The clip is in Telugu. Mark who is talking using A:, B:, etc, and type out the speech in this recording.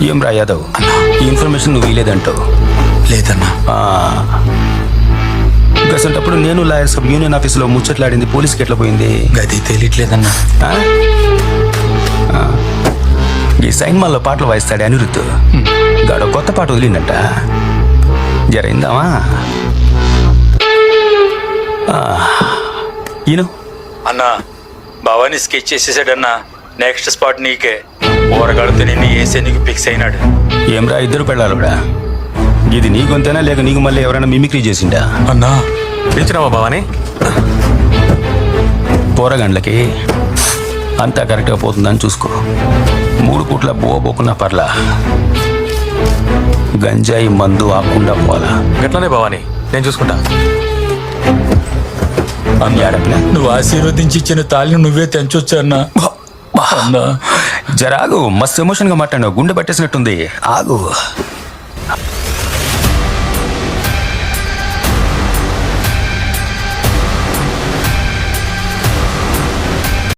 A: ఏం రా యాదవ్, ఈ ఇన్ఫర్మేషన్ నువ్వు వీలేదంటావు.
B: లేదన్నా.
A: గసంటప్పుడు నేను లాయర్ సబ్ యూనియన్ ఆఫీసులో ముచ్చట్లాడింది పోలీస్కి ఎట్లా పోయింది?
B: గది తెలియట్లేదన్నా.
A: ఈ సైన్ మాల్లో పాటలు వాయిస్తాడు అనిరుద్ధ్. గాడో కొత్త పాట వదిలిందంట, జరైందామా? ఈయన
C: అన్నా భవానీ స్కెచ్ చేసేసాడన్నా. నెక్స్ట్ స్పాట్ నీకే. ఊరగాడితో నిన్ను వేసే నీకు ఫిక్స్ అయినాడు.
A: ఏమ్రా ఇద్దరు పెళ్ళాలుడా? ఇది నీ గొంతేనా లేక నీకు మళ్ళీ ఎవరైనా మిమిక్రీ చేసిండా?
B: అన్నా
D: పిలిచినావా భవానీ?
A: పోరగండ్లకి అంతా కరెక్ట్గా పోతుందని చూసుకో. 3 పూట్ల పోకున్నా పర్లా, గంజాయి మందు ఆకుండా పోలా.
D: గట్లనే భవానీ, నేను చూసుకుంటా.
A: అన్నా
C: నువ్వు ఆశీర్వదించి ఇచ్చిన తాళిని నువ్వే తెంచొచ్చు అన్నా.
A: జరాగు, మస్తు ఎమోషన్గా మాట్లాడినావు, గుండె పట్టేసినట్టుంది. ఆగు.